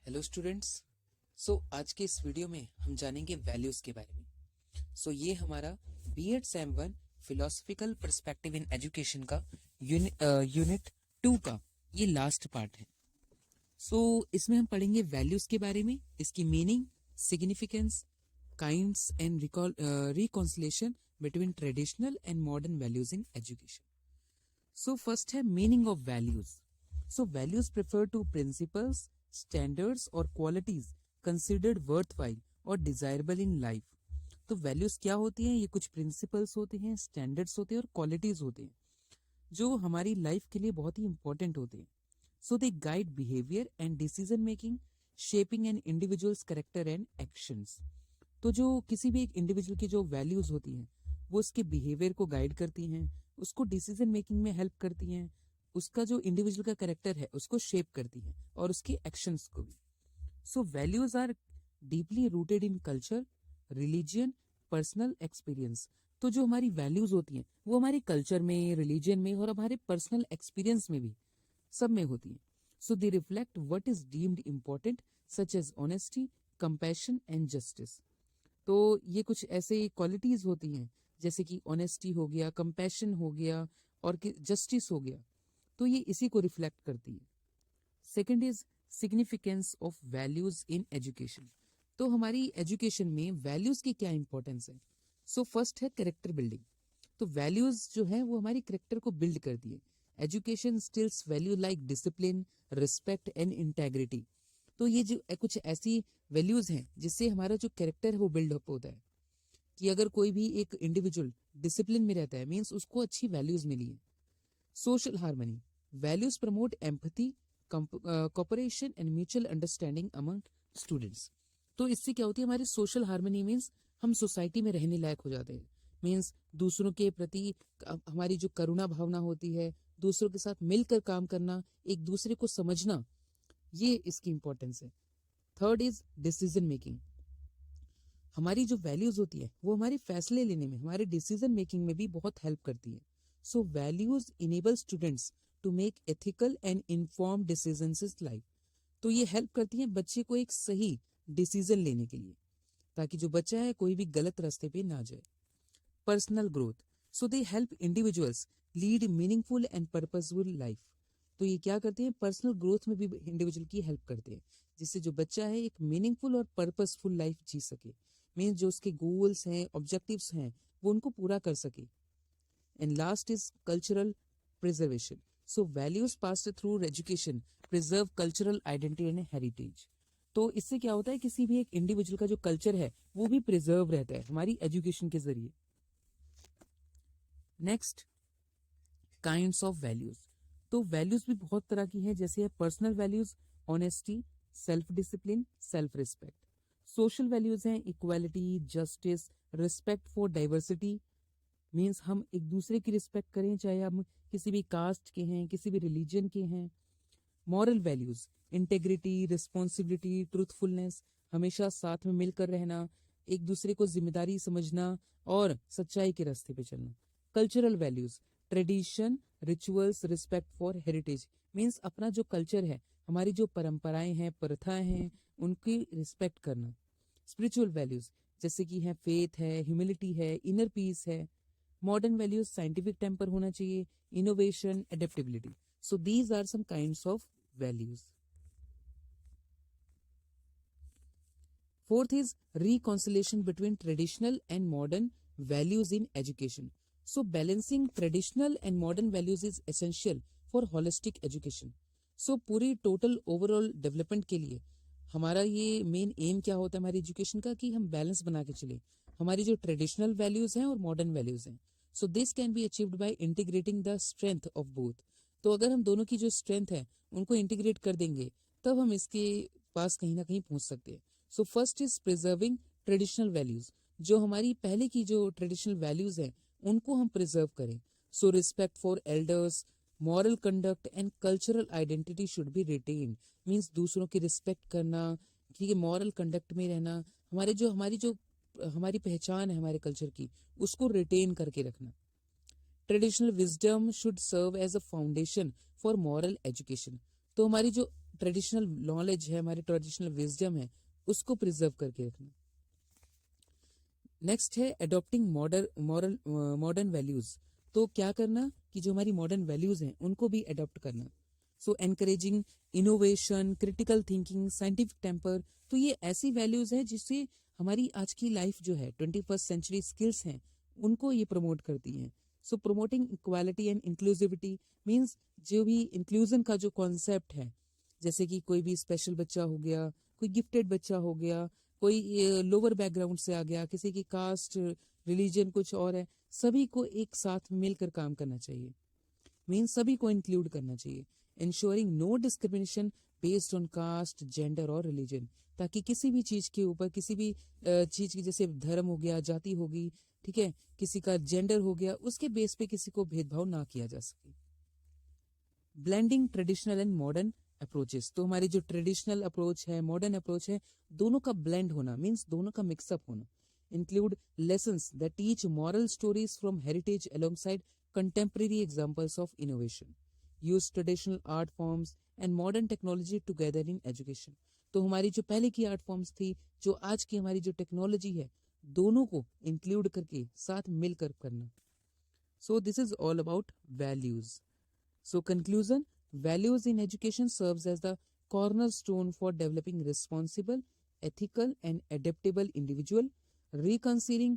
Hello students. आज के इस वीडियो में हम जानेंगे वैल्यूज के बारे में। ये हमारा BEd sem 1 philosophical perspective in education का यूनिट 2 का ये लास्ट पार्ट है। इसमें हम पढ़ेंगे वैल्यूज के बारे में, इसकी meaning, significance, kinds and reconciliation between traditional and modern values in education. First है meaning of values. Values prefer to principles, standards और क्वालिटीज कंसिडर्ड वर्थवाइल और डिजायरेबल इन लाइफ। तो वैल्यूज क्या होती हैं? ये कुछ प्रिंसिपल्स होते हैं, स्टैंडर्ड्स होते हैं और क्वालिटीज होते हैं जो हमारी लाइफ के लिए बहुत ही इंपॉर्टेंट होते हैं। They guide behaviour and decision making, shaping an individuals character and actions. तो जो किसी भी एक इंडिविजुअल की जो वैल्यूज होती हैं वो उसके बिहेवियर को गाइड करती हैं, उसको डिसीजन मेकिंग में हेल्प करती हैं, उसका जो इंडिविजुअल का कैरेक्टर है उसको शेप करती है और उसके एक्शंस को भी। Values are deeply rooted in culture, religion, personal experience. तो जो हमारी वैल्यूज होती हैं वो हमारे कल्चर में, रिलीजन में और हमारे पर्सनल एक्सपीरियंस में भी सब में होती हैं। They reflect what is deemed important such as honesty, compassion and justice. तो ये कुछ ऐसे क्वालिटीज होती हैं जैसे कि ऑनेस्टी हो गया, कंपैशन हो गया और जस्टिस हो गया। तो ये इसी को रिफ्लेक्ट करती है। Second is significance of values in education. तो हमारी एजुकेशन में वैल्यूज की क्या इंपॉर्टेंस है? फर्स्ट है कैरेक्टर बिल्डिंग। तो वैल्यूज जो है वो हमारी कैरेक्टर को बिल्ड करती है। Education stills value like discipline, respect and integrity. तो ये जो कुछ ऐसी वैल्यूज हैं जिससे हमारा जो कैरेक्टर है वो बिल्ड अप होता है। कि अगर कोई भी एक इंडिविजुअल डिसिप्लिन में रहता है मीन्स उसको अच्छी वैल्यूज मिली है। Social harmony, values promote empathy, cooperation and mutual understanding among students. तो इससे क्या होती है? हमारी सोशल हार्मनी मीन्स हम सोसाइटी में रहने लायक हो जाते हैं। मीन्स दूसरों के प्रति हमारी जो करुणा भावना होती है, दूसरों के साथ मिलकर काम करना, एक दूसरे को समझना, ये इसकी इंपॉर्टेंस है। Third is decision making. हमारी जो वैल्यूज होती है वो हमारे फैसले लेने में, हमारे डिसीजन मेकिंग में भी बहुत हेल्प करती है। Values enable students to make ethical and informed decisions in life. तो ये हेल्प करती है बच्चे को एक सही डिसीजन लेने के लिए, ताकि जो बच्चा है कोई भी गलत रास्ते पे ना जाए। Personal growth, they help individuals lead meaningful and purposeful life. तो ये क्या करते हैं? पर्सनल ग्रोथ में भी इंडिविजुअल की हेल्प करते हैं, जिससे जो बच्चा है एक मीनिंगफुल और पर्पसफुल लाइफ जी सके। मीन जो उसके गोल्स हैं, ऑब्जेक्टिव्स हैं, वो उनको पूरा कर सके। And last is cultural preservation. Values passed through education preserve cultural identity and heritage. तो इससे क्या होता है? किसी भी एक इंडिविजुअल का जो कल्चर है वो भी प्रिजर्व रहता है हमारी एजुकेशन के जरिए। Next, kinds of values. तो वैल्यूज भी बहुत तरह की हैं, जैसे है personal values, honesty, self discipline, self respect. Social values हैं equality, justice, respect for diversity. Means हम एक दूसरे की रिस्पेक्ट करें, चाहे हम किसी भी कास्ट के हैं, किसी भी रिलीजन के हैं। Moral values, integrity, responsibility, truthfulness, हमेशा साथ में मिलकर रहना, एक दूसरे को जिम्मेदारी समझना और सच्चाई के रास्ते पे चलना। Cultural values, tradition, rituals, respect for heritage. Means अपना जो कल्चर है, हमारी जो परंपराएं हैं, प्रथाएं हैं, उनकी रिस्पेक्ट करना। स्पिरिचुअल वैल्यूज जैसे कि है फेथ है, ह्यूमिलिटी है, इनर पीस है। मॉडर्न वैल्यूज, साइंटिफिक टेम्पर होना चाहिए, innovation, adaptability. These are some kinds of values. Fourth is reconciliation between traditional and modern values in education. Balancing traditional and modern values is essential for holistic education. पूरी total overall development के लिए हमारा ये main M क्या होता है हमारी education का, कि हम बैलेंस बना के चले। हमारी जो ट्रेडिशनल वैल्यूज हैं और मॉडर्न वैल्यूज हैं, this can be achieved by integrating the strength of both. तो अगर हम दोनों की जो स्ट्रेंथ है उनको इंटीग्रेट कर देंगे तब हम इसके पास कहीं ना कहीं पहुंच सकते हैं। First is preserving traditional values. जो हमारी पहले की जो ट्रेडिशनल वैल्यूज हैं उनको हम प्रिजर्व करें। Respect for elders, moral conduct and cultural identity should be retained. Means दूसरों की रिस्पेक्ट करना, ठीक है, मॉरल कंडक्ट में रहना, हमारी जो हमारी पहचान है हमारे कल्चर की, उसको रिटेन करके रखना। Traditional wisdom should serve as a foundation for moral education. तो हमारी जो ट्रेडिशनल नॉलेज है, हमारे ट्रेडिशनल विजडम है, उसको प्रिजर्व करके रखना। नेक्स्ट है अडॉप्टिंग मॉडर्न वैल्यूज। तो क्या करना कि जो हमारी मॉडर्न वैल्यूज हैं उनको भी अडॉप्ट करना। So encouraging innovation, critical thinking, scientific temper. तो ये ऐसी वैल्यूज हैं जिससे हमारी आज की लाइफ जो है 21st सेंचुरी स्किल्स हैं उनको ये प्रमोट करती हैं। So promoting equality and inclusivity means जो भी इंक्लूजन का जो कॉन्सेप्ट है, जैसे कि कोई भी स्पेशल बच्चा हो गया, कोई गिफ्टेड बच्चा हो गया, कोई लोअर बैकग्राउंड से आ गया, किसी की कास्ट रिलीजन कुछ और है, सभी को एक साथ मिलकर काम करना चाहिए। मीन्स सभी को इंक्लूड करना चाहिए। Ensuring no discrimination based on caste, gender और रिलीजन, ताकि किसी भी चीज के ऊपर, किसी भी चीज की, जैसे धर्म हो गया, जाति होगी, ठीक है, किसी का जेंडर हो गया, उसके बेस पे किसी को भेदभाव ना किया जा सके। Blending traditional and modern approaches. तो हमारी जो ट्रेडिशनल अप्रोच है, मॉडर्न अप्रोच है, दोनों का ब्लेंड होना मीन्स दोनों का मिक्सअप होना। Include lessons that teach moral stories from heritage alongside contemporary examples of innovation. Use traditional art forms and modern technology together in education. तो हमारी जो पहले की आर्ट फॉर्म्स थी, जो आज की हमारी जो टेक्नोलॉजी है, दोनों को इंक्लूड करके साथ मिलकर करना। So this is all about values. So conclusion, values in education serves as the cornerstone for developing responsible, ethical and adaptable individual. Reconciling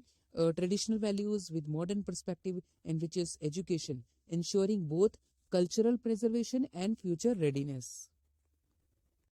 traditional values with modern perspective enriches education, ensuring both cultural preservation and future readiness.